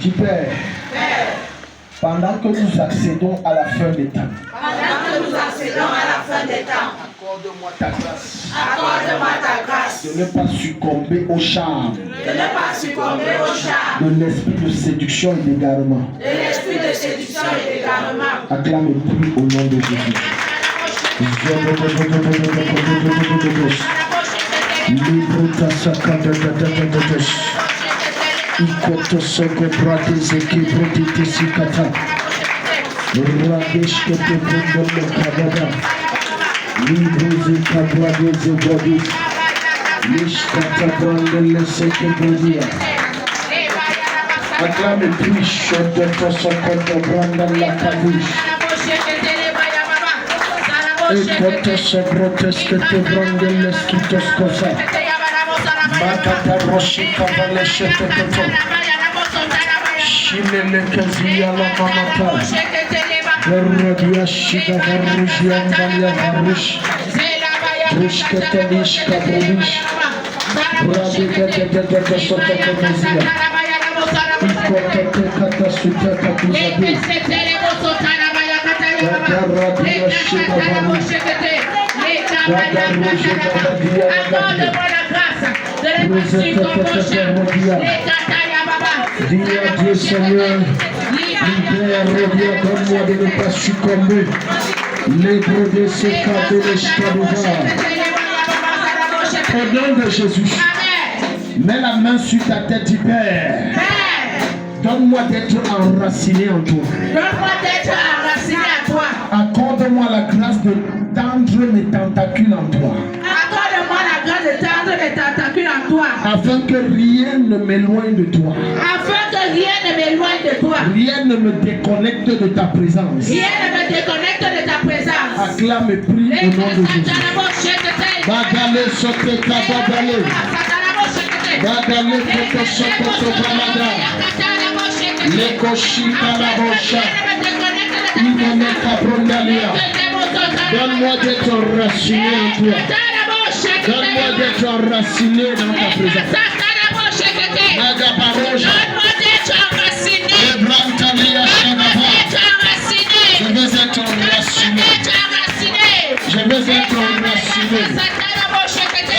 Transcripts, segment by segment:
Dis Père, pendant que nous accédons à la fin des temps, accorde-moi ta grâce. De ne pas succomber au charme. De l'esprit de séduction et d'égarement. Acclame et prie au nom de Jésus. Ikoto soko brate zeki brotite sikata. Radesh kete brondolo kabada. Librozi kabrade zebodi. Lishkata brondele seke brodia. Acclame et prie shodoto sokoto brondala kabush. Ikoto sobrotes kete brondele skitos kosa. Makata roshi kabale sheteketo. Shilele kazia la mamata. Verradia shida varush yandalia varush. Rushkete lish kabrulish. Brade soto komezia. Ikote kata suta kakuzabi. Vagaradia shida varush. Vagarush yadadia yadadia. Dis à Dieu Seigneur, libère, reviens, donne-moi de ne pas succomber. Les brebis s'écartent de l'esclavage. Au nom de Jésus, mets la main sur ta tête, dis Père. Donne-moi d'être enraciné en toi. Accorde-moi la grâce de tendre mes tentacules en toi. Afin que rien ne m'éloigne de toi. Rien ne me déconnecte de ta présence. Acclame et prie au nom de Jésus. Bagale sote kabadale. Bagale koto sokoto balada. Lekoshi kalabosha. Inone kabrondalia. Donne-moi d'être enraciné en toi. Donne-moi d'être enraciné dans ta présence. Magabaroja. Ebrantalia Shanava. Je veux être enraciné. Je veux être enraciné.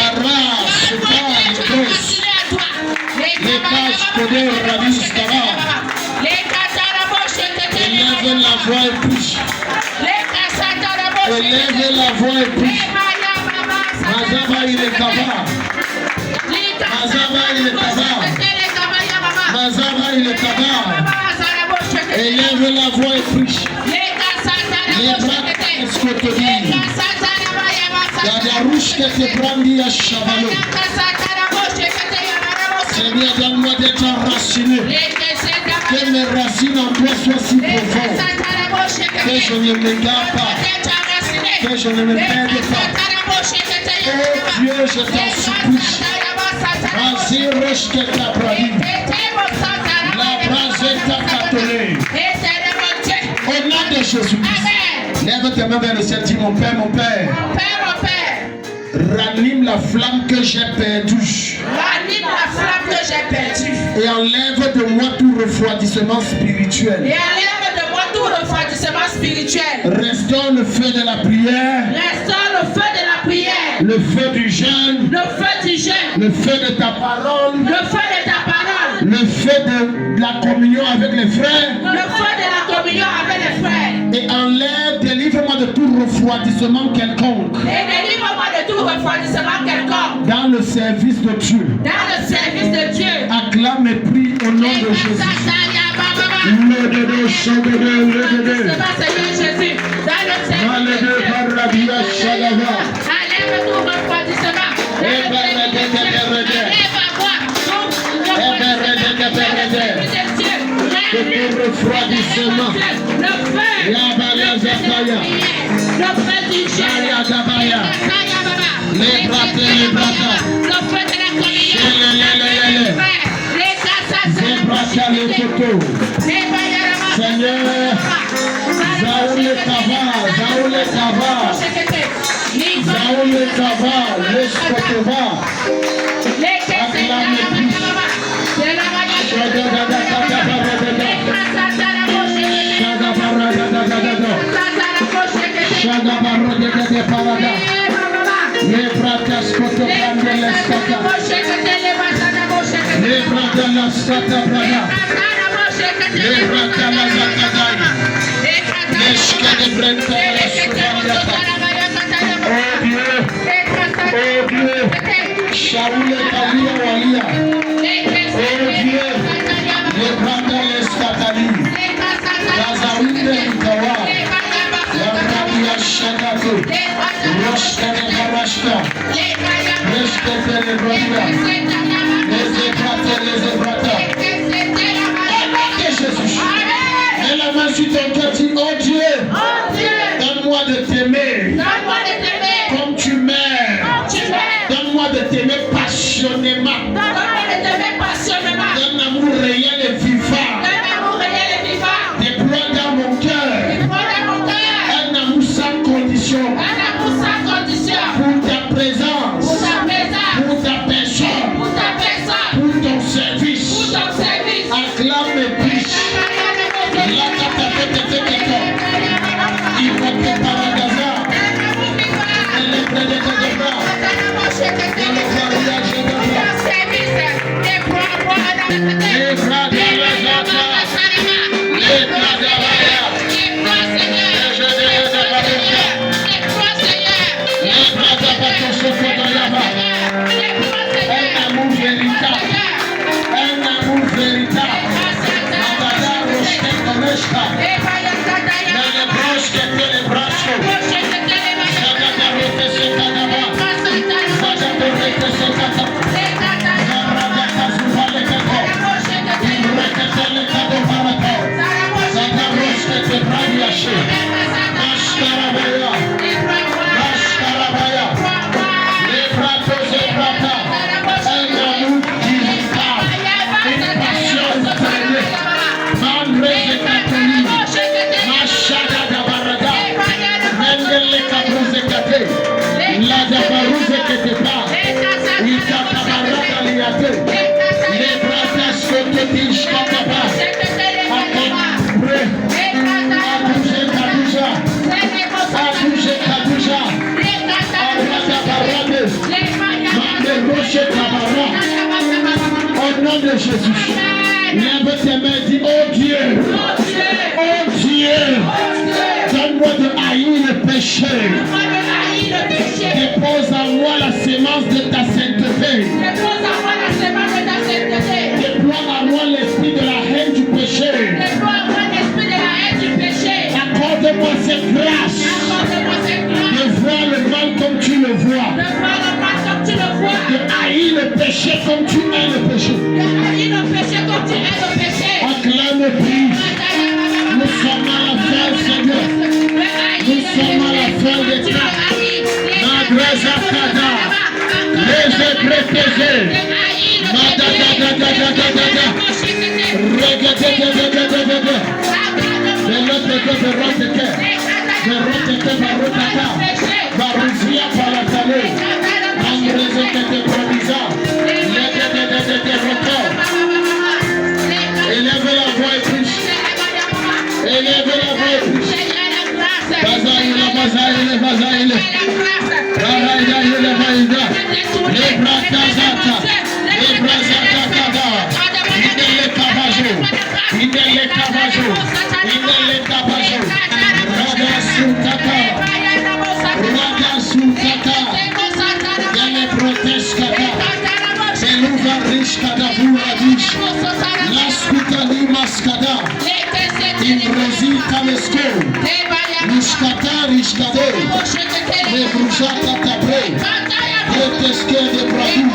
Arras, Sudan, Kros. Les pages Koder, Rabis, Tara. Élève la voix et prie. Élève la voix et prie. Mazaba il est kaba. Mazaba il est kaba. Mazaba il est kaba. Élève la voix et prie. Les bras est-ce que te dit. Yadarouche que te brandi à Chavalo. Seigneur, donne-moi d'être enraciné. Que mes racines en toi soient si profondes. Que je ne m'égare pas. Que je ne me perde pas. Oh Dieu, je t'en supplie. Vas-y, roche que t'as bravi. La brase t'a catolé. Au nom de Jésus-Christ. Lève tes mains vers le ciel, dis mon Père, mon Père. Ranime la flamme que j'ai perdue. Et enlève de moi tout refroidissement spirituel. Restons le feu de la prière. Le feu du jeûne. Le feu de ta parole. Le feu de la communion avec les frères. Et enlève, délivre-moi de tout refroidissement quelconque. Dans le service de Dieu. Acclame et prie au nom de Jésus. Refroidissement. Les brata. Seigneur, Zaoule Kava, l'Eskotova, acclame la sata brada. Le brata la zakadai. Leshke de brenta la subariata. Oh Dieu. Oh Dieu. Shaoule Kalia Walia. Oh Dieu. Le brata les skatali. Gazawinde Ikawa. La rabia shagato. Roshka de barashka. Reshke de lebrodia. Les ébrata. Jésus. Et la main sur ton cœur dit, oh Dieu, donne-moi de t'aimer comme tu m'aimes. Donne-moi de t'aimer passionnément. D'un amour réel et vivant. Déploie dans mon cœur un amour sans condition. Pour ta présence, pour ta personne, pour ton service. Acclame et prie. Il va te paragaza. Elle est près de tes bras. Elle est mariage de bras. Les bras de la zata. Les bras de la ya. Je vais de la bouche. Les bras de la sofa de là-bas. Un amour véritable. Un amour véritable. Au nom de Jésus, lève tes mains et dis, oh Dieu, oh Dieu, donne-moi de haïr le péché. Dépose en moi la sémence de ta sainteté. Déploie en moi l'esprit de la haine du péché. Accorde-moi cette grâce de voir le mal comme tu le vois. De haïr le péché comme tu hais le péché. Acclame et prie. Nous sommes à la fin, Seigneur. Nous sommes à la fin des temps. Magreza Kada. Les ébrépésés. Madadadadadadada. Regededededededede. De l'autre côté de Roteke. De Roteke Barotaka. Baruzia Palatale. Andreze Kete Provisa. Legedededede Rotor. Élève la voix et prie. Élève la voix et prie. Bazaïle, bazaïle, bazaïle. Bazaïle, bazaïle. Les brakazata. Les brakazata. Indele kabajo. Indele kabajo. Indele kabajo. Raga sutaka. Raga sutaka. Yale proteskata. Beluva rishkada buradish. Laskutani maskada. Imrozi talesko. Rishkata rishkade. Lebrujata tabre. Proteske de bradou.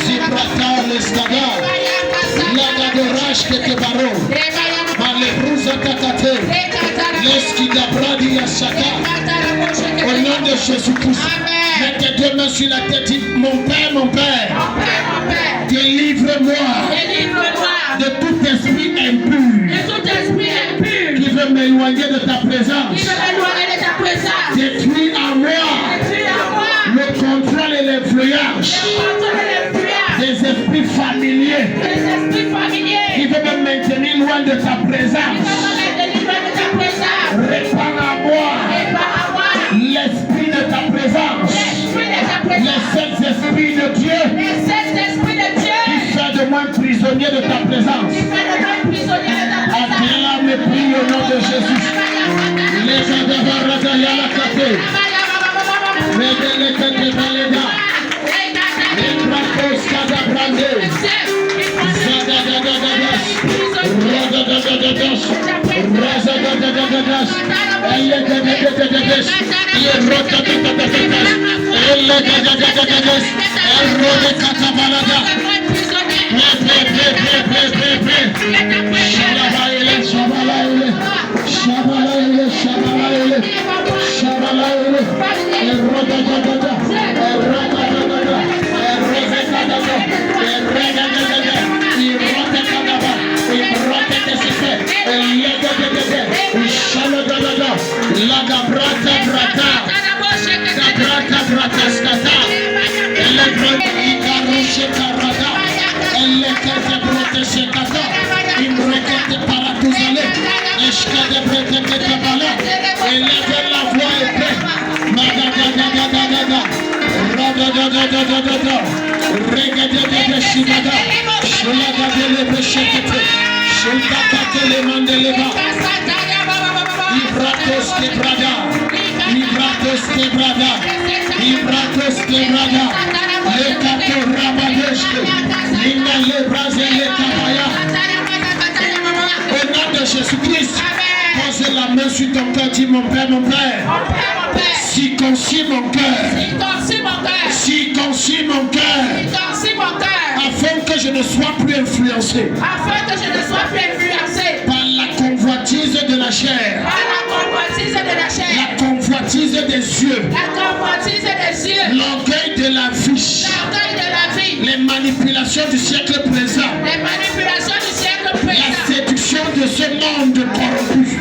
Zibrata leskada. Laga de rashke te baro. Malebruza takate. Leskida bradi yashaka. Au nom de Jésus-Christ. Mets tes deux mains sur la tête. Dis, mon Père, délivre-moi de tout esprit impur qui veut m'éloigner de ta présence. Détruis en moi le contrôle et l'influence des esprits familiers qui veulent me maintenir loin de ta présence. Répands en moi l'esprit de ta présence. Les sept esprits de Dieu qui fait de moi devint prisonnier de ta présence. Acclame et prie au nom de Jésus. Les adhérents à la café. Les Ketebaleda. Les Brakos Kadabrande. Zadadadadadas. Radadadadadas. Razadadadadas. Elegedadadadas. Irotadadadadas. Elegedadadadas. Erodekatabalada. Shabalaile, Shabalaile, Shabalaile, Shabalaile, Shabalaile, Erodadadada, Erodadadada, Erodadadada, Erodadadada, Erodadadada, Erodadadada, Elegedadada, Shabadadada, Lagabrata Brata, Gabrata Brata Skata, Elegroshe Karada, Elekete Brete Shekata, Imrekete Paratuzale, Eshkade Brete Ketabala, Eleve la voix épée, Magadadadadadada, Radadadadadada, Regedede Shibada, Shulagadele Beshekete, Shultakatele Mandeleva, Ibratos Kebrada, Ibratos Kebrada, Ibratos Kebrada, Lekato Rabadeshke, Lina Lebras et Lekabaya. Au nom de Jésus-Christ, posez la main sur ton cœur, dis mon Père, circoncis mon cœur, circoncis mon cœur, afin que je ne sois plus influencé par la convoitise de la chair, la convoitise des yeux, l'orgueil de la vie, les manipulations du siècle présent, la séduction de ce monde corrompu.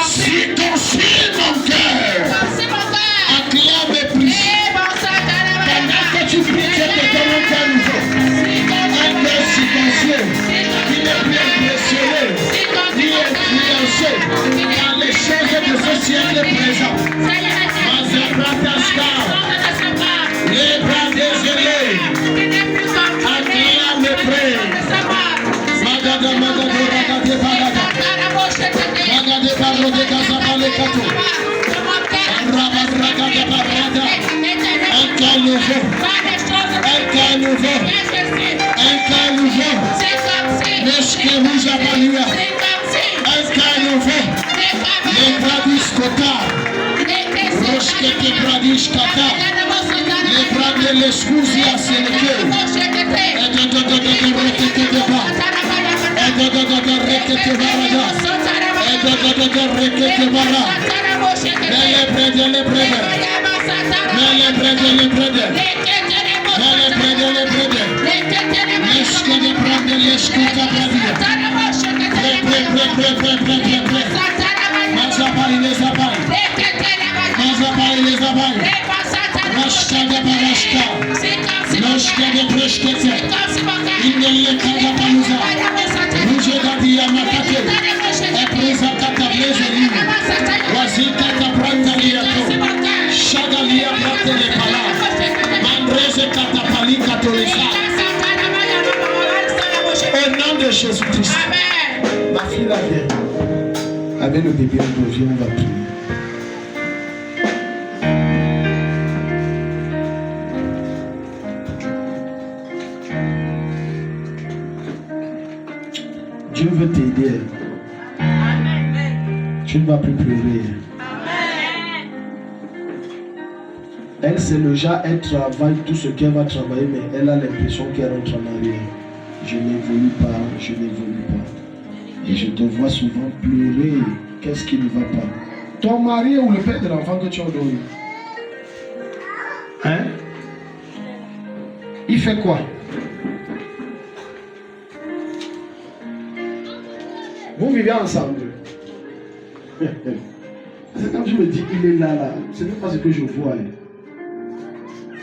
Circoncis mon cœur, acclame et prie. Pendant que tu pries, tu te donnes un cœur nouveau, un cœur circoncis, qui n'est plus impressionné, ni influencé par les choses de ce siècle présent. Les bras désolés, acclame et prie. Magada Magada Ragade Bagada, Magade Barode Gazabale Kato, Rabat Ragade Barada, un cœur nouveau, un cœur nouveau, un cœur nouveau, Neshke Rouge Abalia, un cœur nouveau, les Bradis Kota, Roshke te Bradis Kata, les Bradis l'Escousi à Sénéké, et de Rekete Deba, et de Rekete Barada, et de Rekete Bara, mais les Bradis, les Bradis, mais les Bradis, les Bradis, mais les Bradis, les Bradis, Neshke de Bradis, l'Escouta Bradia, prêt, Mazabai les abai, Mazabai les abai, Rashka de Barashka, Rashka de Breshkete, Indele Kadabaluza, Rouge Dadia Makate, Epreza Katablezeli, Wazika Tabrantaliato, Shagalia Bratele Pala, Mandreze Katapali Katolisa. Au nom de Jésus-Christ, ma fille la vient. Avec le bébé, on va prier. Dieu veut t'aider. Tu ne vas plus pleurer. Elle, c'est le genre, elle travaille tout ce qu'elle va travailler, mais elle a l'impression qu'elle rentre en arrière. Je n'évolue pas, je n'évolue pas. Et je te vois souvent pleurer. Qu'est-ce qui ne va pas? Ton mari ou le père de l'enfant que tu as donné? Hein? Il fait quoi? Vous vivez ensemble. C'est quand je me dis il est là, ce n'est pas ce que je vois.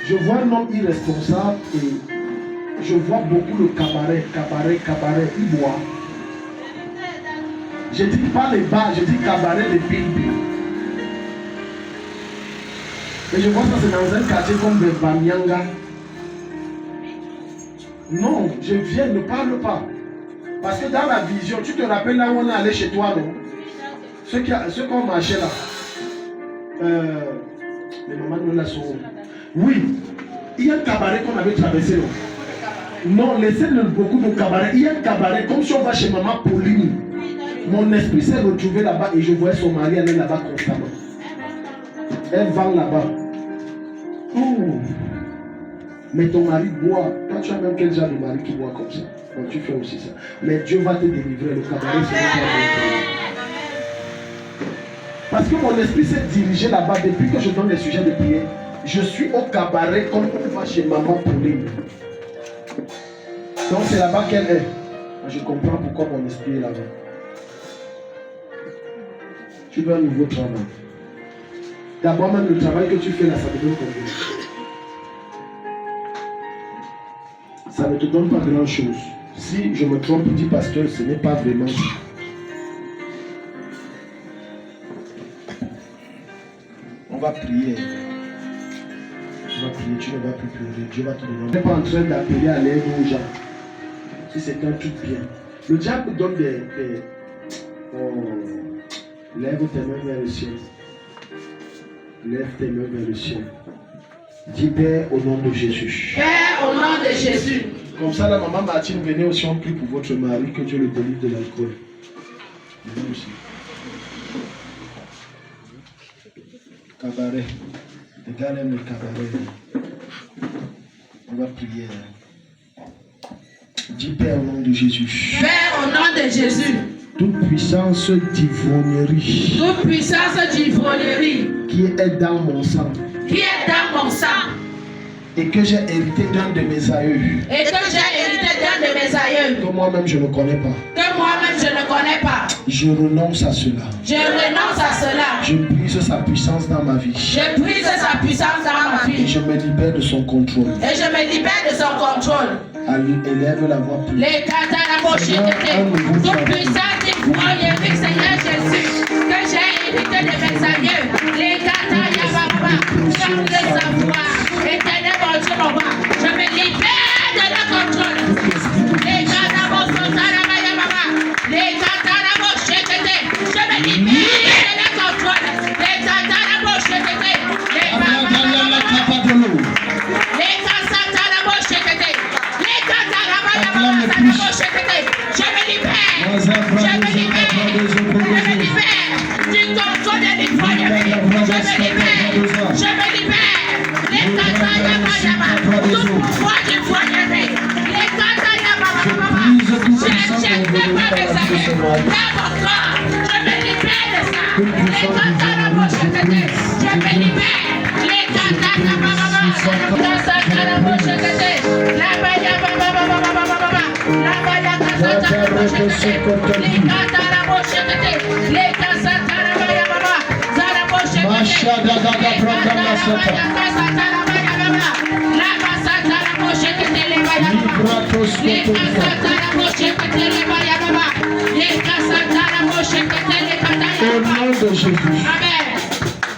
Je vois un homme irresponsable et je vois beaucoup le cabaret, il boit. Je dis pas les bars, je dis cabaret, les billes. Et je vois ça, c'est dans un quartier comme Banyanga. Non, je viens, ne parle pas. Parce que dans la vision, tu te rappelles là où on est allé chez toi, non? Ceux qui ont marché là. Les mamans nous la sont. Oui, il y a un cabaret qu'on avait traversé, non? Non, laissez beaucoup de cabarets. Il y a un cabaret, comme si on va chez maman Pauline. Mon esprit s'est retrouvé là-bas et je voyais son mari aller là-bas constamment. Elle vend là-bas. Oh. Mais ton mari boit. Toi, tu as même quel genre de mari qui boit comme ça? Donc, tu fais aussi ça. Mais Dieu va te délivrer. Le cabaret, c'est parce que mon esprit s'est dirigé là-bas depuis que je donne les sujets de prière. Je suis au cabaret comme on va chez maman Pauline. Donc, c'est là-bas qu'elle est. Je comprends pourquoi mon esprit est là-bas. Tu veux un nouveau travail. D'abord, même le travail que tu fais là, ça te donne combien? Ça ne te donne pas grand-chose. Si je me trompe, dit pasteur, ce n'est pas vraiment. On va prier. On va prier, tu ne vas plus pleurer. Dieu va te donner. On n'est pas en train d'appeler à l'aide aux gens. Si c'est un truc bien. Le diable donne des... Oh. Lève tes mains vers le ciel. Lève tes mains vers le ciel. Dis Père au nom de Jésus. Père au nom de Jésus. Comme ça, la maman Martine, venez aussi, on prie pour votre mari, que Dieu le délivre de l'alcool. Venez aussi. Cabaret. Les gars aiment le cabaret. On va prier. Dis Père au nom de Jésus. Père au nom de Jésus. Toute puissance d'ivrognerie. Toute puissance d'ivrognerie. Qui est dans mon sang. Qui est dans mon sang. Et que j'ai hérité d'un de mes aïeux. Et que j'ai hérité d'un de mes aïeux. Que moi-même je ne connais pas. Que moi-même je ne connais pas. Je renonce à cela. Je renonce à cela. Je brise sa puissance dans ma vie. Je brise sa puissance dans ma vie. Et je me libère de son contrôle. Et je me libère de son contrôle. Élève la voix plus. Les catarabochetés. Toute puissance d'ivrognerie, Seigneur Jésus. Que j'ai hérité de mes aïeux. Les catarabochetés. Sans le savoir. Éternel mon Dieu, mon roi. Je me libère de leur contrôle. Les catarabochetés. Les catarabochetés. Je me libère de leur contrôle. Les catarabochetés. Les catarabochetés. Les catarabochetés. Je me libère. Je me libère. Je me libère du contrôle de l'ivrognerie. Je me libère. Je me libère. Les catarabochetés. Tout pouvoir d'ivrognerie. Les catarabochetés. Je ne pas mes amis. Dans mon corps. Je me libère de ça. Les catarabochetés. Je me libère. Les catarabochetés. La baya baba baba baba baba. La baya catarabochetés. Les catarabochetés. Les cataraboya baba. Zarabochetés. Machada gaga proclama sata. La catarabochetés. Les baya baba. Les catarabochetés. Les baya baba. Les catarabochetés. Les cataraboya. Au nom de Jésus. Amen.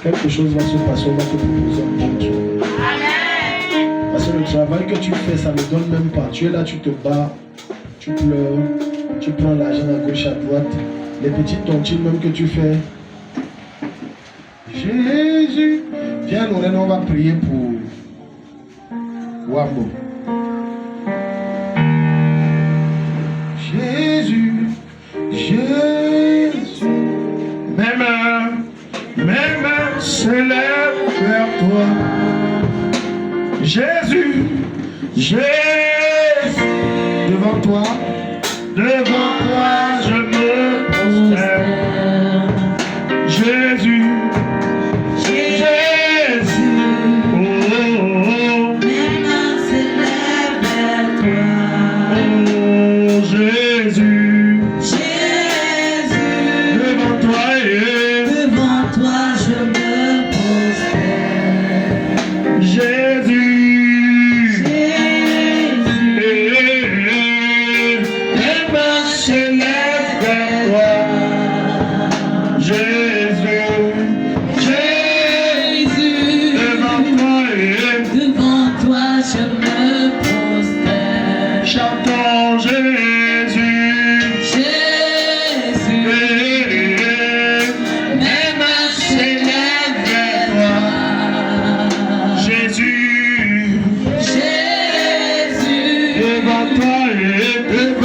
Quelque chose va se passer, on va te proposer un bon Dieu. Amen. Parce que le travail que tu fais, ça ne donne même pas. Tu es là, tu te bats, tu pleures, tu prends l'argent à gauche, à droite. Les petites tontines même que tu fais. Jésus. Viens, Lorraine, on va prier pour Wambo. Jésus, Jésus. Mes mains s'élèvent vers toi. Jésus, Jésus. Devant toi, je me prosterne. Jésus, Jésus. Oh, oh, oh. Mes mains s'élèvent vers toi. Oh, Jésus. Jésus. Devant toi, Devant toi je me prosterne. Jésus. Jésus. Mes mains s'élèvent vers toi. Jésus.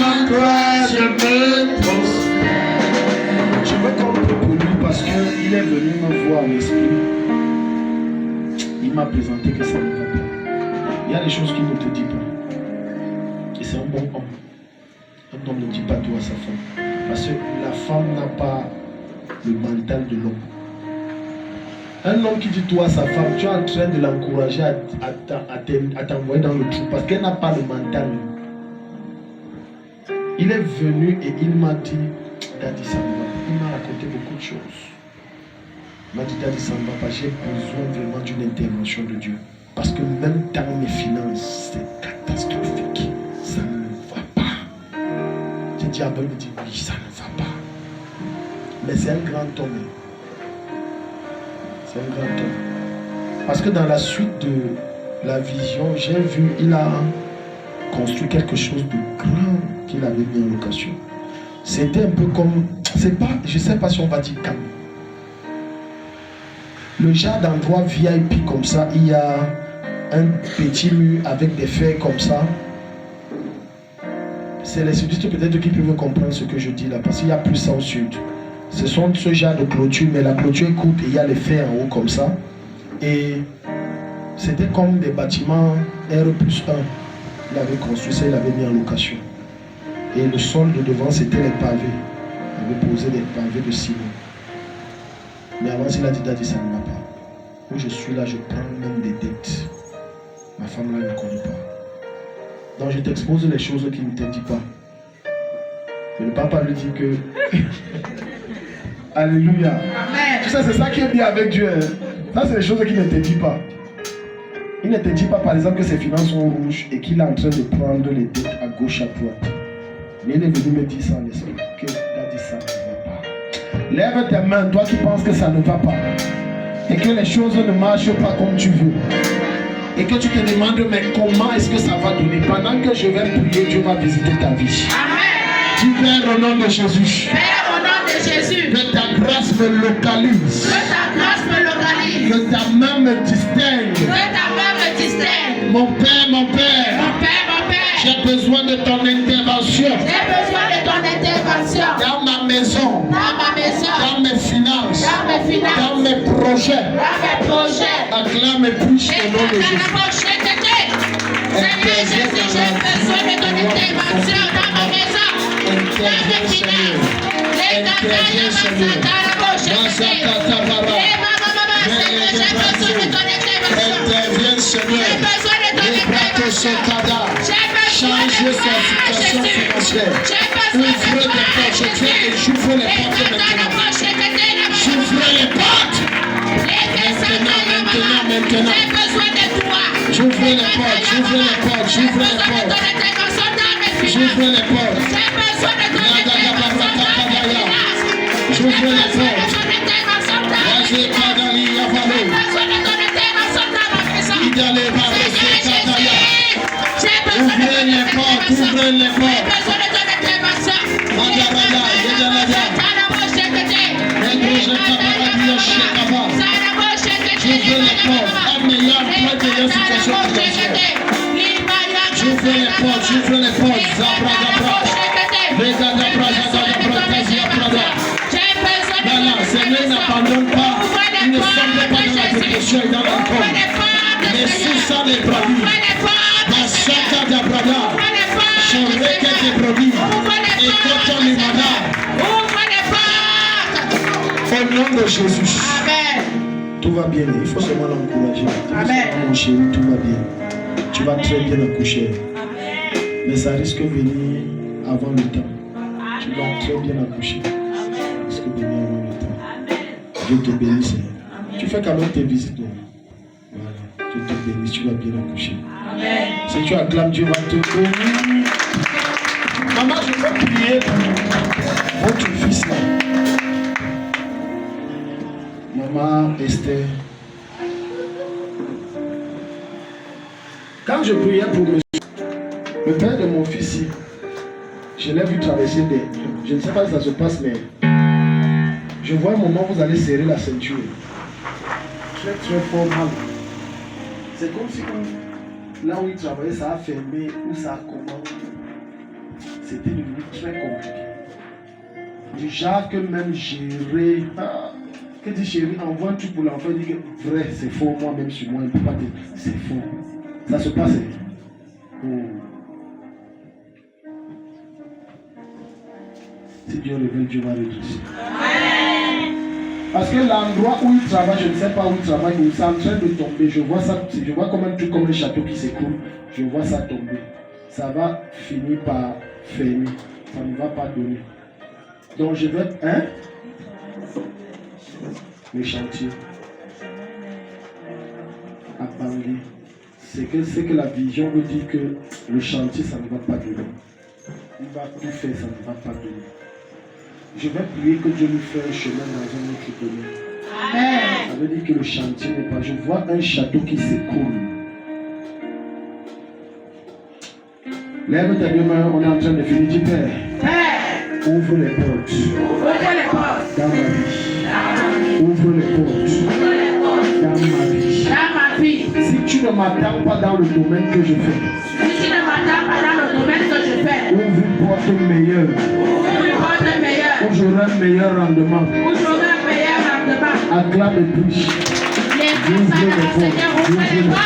devant toi, je me prosterne. Je veux qu'on prie pour lui parce qu'il est venu me voir en esprit. Il m'a présenté que ça ne va pas. Il y a des choses qu'il ne te dit pas. Et c'est un bon homme. Un homme ne dit pas tout à sa femme. Parce que la femme n'a pas le mental de l'homme. Un homme qui dit tout à sa femme, tu es en train de l'encourager à t'envoyer dans le trou parce qu'elle n'a pas le mental. Il est venu et il m'a dit, Daddy, ça ne va pas. Il m'a raconté beaucoup de choses. Il m'a dit, Daddy, ça ne va pas. J'ai besoin vraiment d'une intervention de Dieu. Parce que même dans mes finances, c'est catastrophique. Ça ne va pas. J'ai dit, Abel me dit, oui, ça ne va pas. Mais c'est un grand homme. C'est un grand homme. Parce que dans la suite de la vision, j'ai vu, il a construit quelque chose de grand qu'il avait mis en location. C'était un peu comme, c'est pas, je ne sais pas si on va dire comme. Le genre d'endroit VIP comme ça, il y a un petit mur avec des fers comme ça. C'est les sudistes peut-être qui peuvent comprendre ce que je dis là, parce qu'il y a plus ça au sud. Ce sont ce genre de clôture, mais la clôture est courte et il y a les fers en haut comme ça. Et c'était comme des bâtiments R+1. Il avait construit ça, il avait mis en location. Et le sol de devant, c'était les pavés. Il avait posé des pavés de ciment. Mais avant, il a dit, Daddy, ça ne va pas. Où je suis là, je prends même des dettes. Ma femme là ne connaît pas. Donc je t'expose les choses qu'il ne te dit pas. Mais le papa lui dit que... Alléluia. Amen. Tu sais, c'est ça qui est bien avec Dieu. Hein? Ça, c'est les choses qu'il ne te dit pas. Il ne te dit pas, par exemple, que ses finances sont rouges et qu'il est en train de prendre les dettes à gauche, à droite. Mais il est venu me dire ça en esprit. Que Daddy, ça ne va pas. Lève tes mains, toi qui penses que ça ne va pas. Et que les choses ne marchent pas comme tu veux. Et que tu te demandes, mais comment est-ce que ça va donner? Pendant que je vais prier, Dieu va visiter ta vie. Amen. Tu Père au nom de Jésus. Père au nom de Jésus. Que ta grâce me localise. Que ta grâce me localise. Que ta main me distingue. Que ta main me distingue. Mon Père, mon Père. Mon Père, mon Père. J'ai besoin de ton intervention. J'ai besoin de ton intervention. Dans ma maison. Dans ma maison. Dans mes finances. Dans mes finances. Dans mes projets. Dans mes projets. Acclame et prie au nom de Jésus. Seigneur Jésus, j'ai besoin de ton intervention dans ma maison. Interviens, Seigneur. Interviens, Seigneur. Interviens, Seigneur. Change sa situation financière. Ouvre les portes, je tiens et j'ouvre les portes maintenant. J'ouvre les portes. Maintenant. J'ai besoin de toi. J'ouvre les portes, j'ouvre les portes, j'ouvre les portes. J'ouvre les portes. J'ai besoin de ton intervention. J'ouvre les portes. J'ai besoin de ton intervention dans ma maison. Ouvrez les portes, ouvrez les portes. J'ai besoin de ton intervention. J'ouvre les portes. J'ouvre les portes, j'ouvre les portes. Seigneur, n'abandonne pas. Il ne semble pas dans la dépression et dans l'alcool. Mais sous ça, les brebis. Bachata d'Abrada. Je requête des brebis. Et quand on les manda. Au nom de Jésus. Amen. Tout va bien, il faut seulement l'encourager. Amen. Mon chéri, tout va bien. Tu vas très bien accoucher. Mais ça risque de venir avant le temps. Tu vas très bien accoucher. Ça risque de venir avant le temps. Dieu te bénisse, Seigneur. Tu fais quand même tes visites. Voilà. Dieu te bénisse, tu vas bien accoucher. Amen. Si tu acclames, Dieu va te bénir. Maman, je veux prier pour votre fils là. Maman Esther. Quand je priais pour le père de mon fils, je l'ai vu traverser des... Je ne sais pas si ça se passe, mais je vois un moment où vous allez serrer la ceinture. Très très fort mal. C'est comme si là où il travaillait, ça a fermé ou ça a commencé. c'était devenu très compliqué. Du genre que même gérer. Que dit chérie, envoie un truc pour l'enfant, il dit que vrai, c'est faux, moi-même sur moi, il ne peut pas dire c'est faux. Ça se passe. Si Dieu révèle, Dieu va redresser. Parce que l'endroit où il travaille, je ne sais pas où il travaille, mais c'est en train de tomber. Je vois ça, je vois comme un truc comme un château qui s'écroule. Je vois ça tomber. Ça va finir par fermer. Ça ne va pas donner. Donc je vais. Le chantier. À Bangui. C'est que la vision veut dire que le chantier, ça ne va pas donner. Il va tout faire, ça ne va pas donner. Je vais prier que Dieu lui fasse un chemin dans un autre domaine. Amen. Ça veut dire que le chantier n'est pas. Je vois un château qui s'écoule. Lève ta main, on est en train de finir. Dis Père, ouvre les portes. Ouvre les portes dans ma vie. Ouvre les portes dans ma vie. Si tu ne m'attends pas dans le domaine que je fais, ouvre une porte meilleure. Où j'aurai un meilleur rendement. Acclame et prie. Ouvre les portes.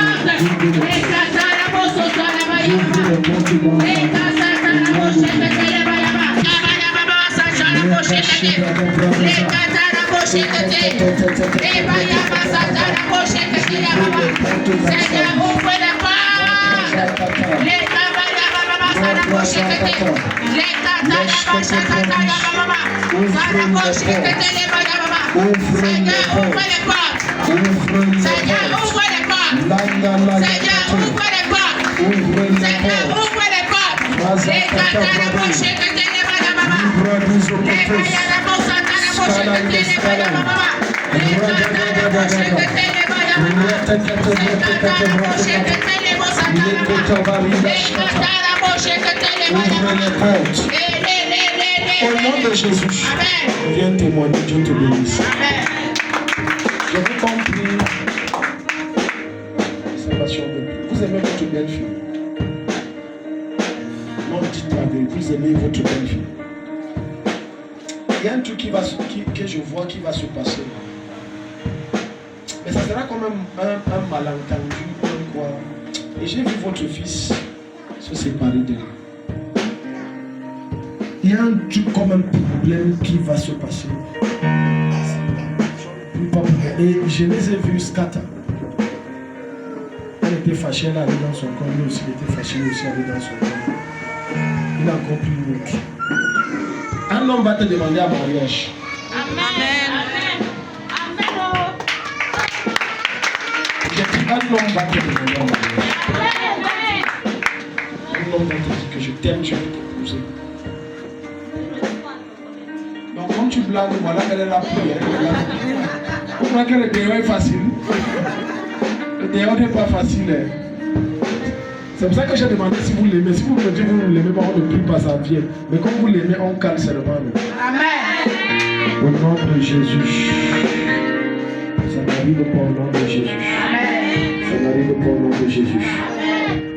Au nom de Jésus, viens témoigner, Dieu te bénisse. Je vous compris. Vous aimez votre belle-fille? Non, dites-moi, vous aimez votre belle-fille? Il y a un truc que je vois qui va se passer. Mais ça sera quand même un malentendu, quoi. Et j'ai vu votre fils se séparer d'elle. Il y a un truc comme un problème qui va se passer. Et je les ai vus scatter. Elle était fâchée, elle allait dans son corps. Lui aussi, il était fâché, lui aussi, allait dans son corps. Il a compris une autre. Un homme va te demander à mariage. Amen. J'ai dit, un homme va te demander à mariage. Un homme va te dire que je t'aime, je vais t'épouser. Donc quand tu blagues, voilà quelle est la prière. Vous croyez que le dehors est facile? Le dehors n'est pas facile. C'est pour ça que j'ai demandé si vous l'aimez. Si vous me dites que vous ne l'aimez pas, on ne prie pas, ça vient. Mais comme vous l'aimez, on calme seulement. Amen. Au nom de Jésus. Ça n'arrive pas au nom de Jésus. Ça n'arrive pas au nom de Jésus.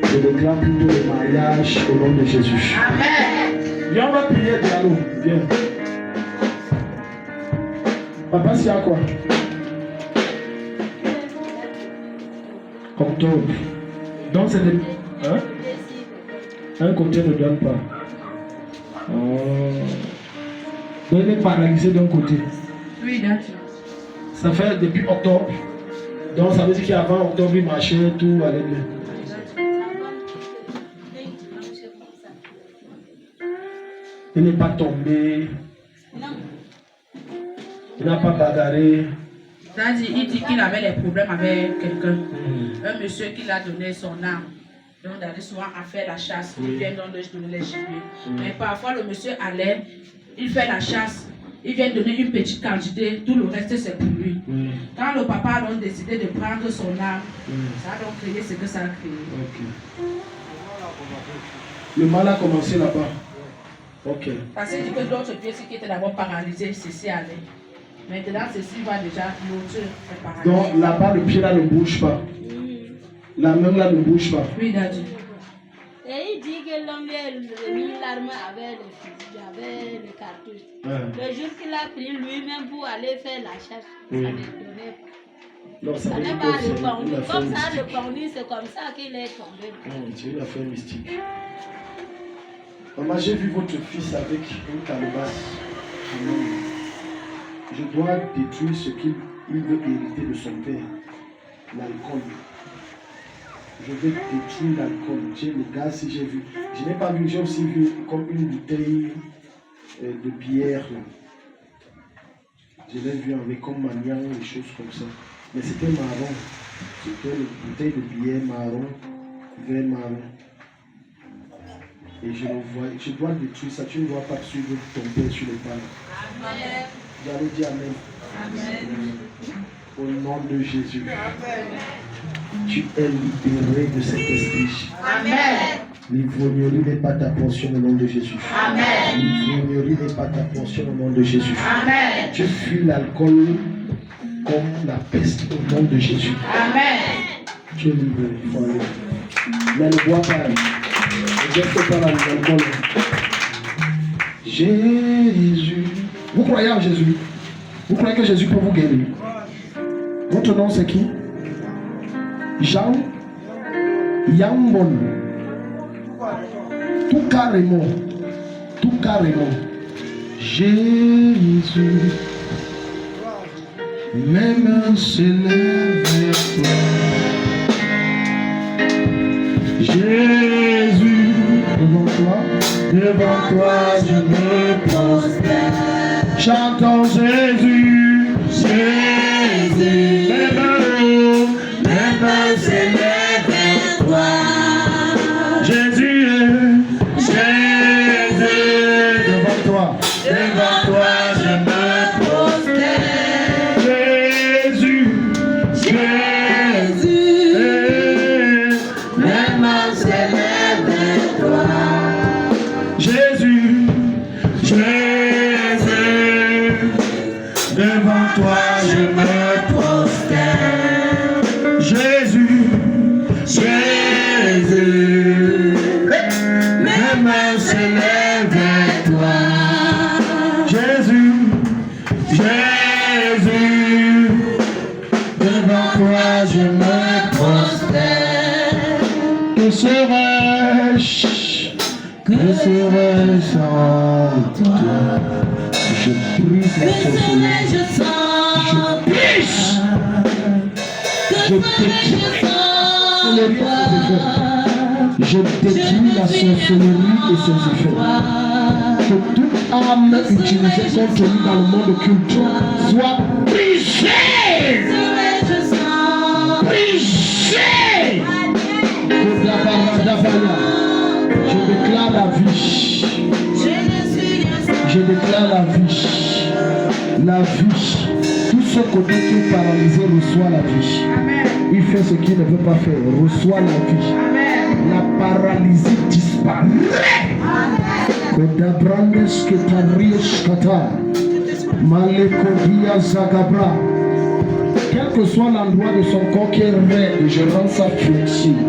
Je déclare plutôt le mariage au nom de Jésus. Amen. Viens, on va prier, Diallo. Viens. Papa, c'est à quoi? Octobre. Donc c'est des... Hein? Un côté ne donne pas. Donc il est paralysé d'un côté. Oui, d'accord. Ça fait depuis octobre. Donc ça veut dire qu'avant octobre, il marchait, tout allait bien. Il n'est pas tombé. Il n'a pas bagarré. Il dit qu'il avait des problèmes avec quelqu'un. Un monsieur qui l'a donné son âme. Donc, il allait souvent à faire la chasse. Il vient donc de donner les gibiers. Mais parfois, le monsieur allait, il fait la chasse. Il vient donner une petite quantité. Tout le reste, c'est pour lui. Quand le papa a donc décidé de prendre son âme, ça a donc créé ce que ça a créé. Le mal a commencé là-bas. Ok. Parce qu'il dit que d'autres pièces qui étaient d'abord paralysées, ceci allait. Maintenant, ceci va déjà, l'autre est paralysé. Donc là-bas, le pied là ne bouge pas. La main là ne bouge pas. Oui, Daddy. Et il dit que l'homme lui a mis l'arme avec les fusils, avec les cartouches. Le jour qu'il a pris lui-même pour aller faire la chasse, ça ne donnait pas. Non, ça n'est pas répandu. Comme ça, répandu, c'est comme ça qu'il est tombé. C'est une affaire mystique. Maman, j'ai vu votre fils avec une calebasse. Je dois détruire ce qu'il veut hériter de son père, l'alcool. Je vais détruire l'alcool. J'ai le gaz, si j'ai vu. Je n'ai pas vu, j'ai aussi vu comme une bouteille de bière. Là. Je l'ai vu avec comme maniant, des choses comme ça. Mais c'était marron. C'était une bouteille de bière marron, vert marron. Et je le vois. Je dois détruire ça. Tu ne dois pas suivre ton père sur les pas. Amen. J'allais dire Amen. Amen. Au nom de Jésus. Amen. Tu es libéré de cet esprit. Amen. L'ivrognerie n'est pas ta portion au nom de Jésus. Amen. L'ivrognerie n'est pas ta portion au nom de Jésus. Amen. Tu fuis l'alcool comme la peste au nom de Jésus. Amen. Tu es libéré. Mais ne bois pas. Ne geste pas l'alcool. Jésus. Vous croyez en Jésus? Vous croyez que Jésus peut vous guérir? Votre nom c'est qui? Jean Yambon. Tout carrément. Tout carrément. Jésus. Mes mains s'élèvent vers toi. Jésus, devant toi je me prosterne. Chantons Jésus, Jésus, mes mains s'élèvent vers toi. Jésus, Jésus, devant toi je me prosterne. Jésus, Jésus, mes mains s'élèvent vers toi. Jésus, Jésus, devant toi je me prosterne. Jésus, Jésus, mes mains s'élèvent vers toi. Jésus, Jésus, devant toi je me prosterne. Que serais-je? Que serais-je sans toi? Je brise la sorcellerie. Je brise. Je détruis Je détruis la sorcellerie et ses effets. Que toute âme utilisée contre lui dans le monde occulte soit brisée. Brisée. Je déclare la vie. Je déclare la vie. La vie. Tout ce côté qui est paralysé reçoit la vie. Il fait ce qu'il ne veut pas faire. Reçoit la vie. La paralysie disparaît. Quel que soit l'endroit de son corps qui est raide, je rends ça flexible.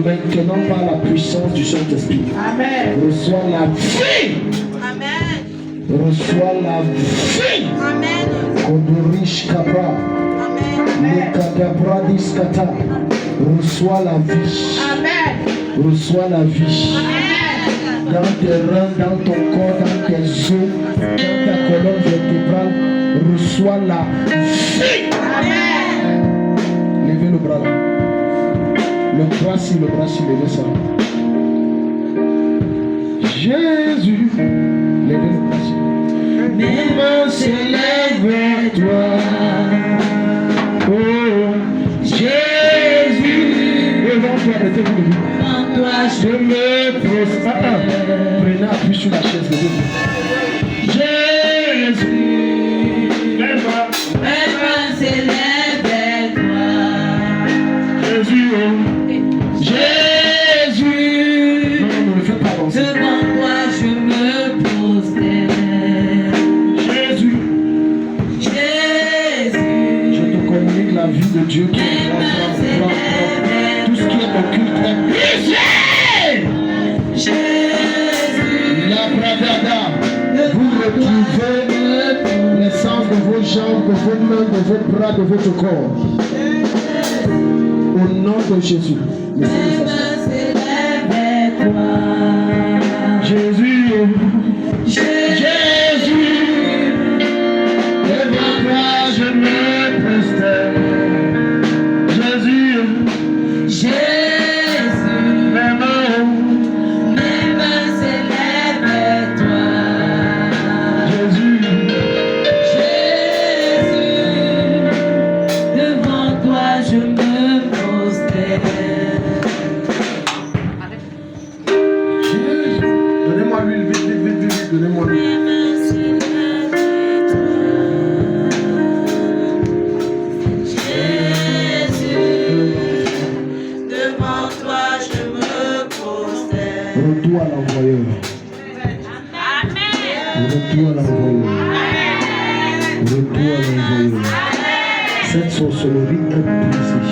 Maintenant par la puissance du Saint-Esprit. Reçois la vie. Reçois la vie. Kodorish Kapa. Lekadabradis-kata. Reçois la vie. Reçois la vie. Dans tes reins, dans ton corps, dans tes os, dans ta colonne vertébrale, reçois la vie. Levez le bras là. Le bras si levez ça. Jésus, levez le bras si. Mes mains s'élèvent vers toi. Oh, Jésus, devant toi, mettez-vous debout. Je me prosterne. Prenez appui sur la chaise de Dieu. Jésus, mes mains s'élèvent vers toi. Jésus, oh. Jésus, non, ne le faites pas avancer. Devant toi je me prosterne. Jésus, Jésus, je te communique la vie de Dieu qui est là. Tout ce qui est occulte est brisé. Vous retrouvez l'essence de vos jambes, de vos mains, de vos bras, de votre corps. Au nom de Jésus. Jésus, Jésus, devant toi je me prosterne. Jésus, Jésus, mes mains s'élèvent vers toi. Jésus, devant toi je me prosterne. Donnez-moi l'huile, vite, donnez-moi l'huile. Retour à l'envoyeur. Retour à l'envoyeur. Retour à l'envoyeur. Cette sorcellerie est brisée.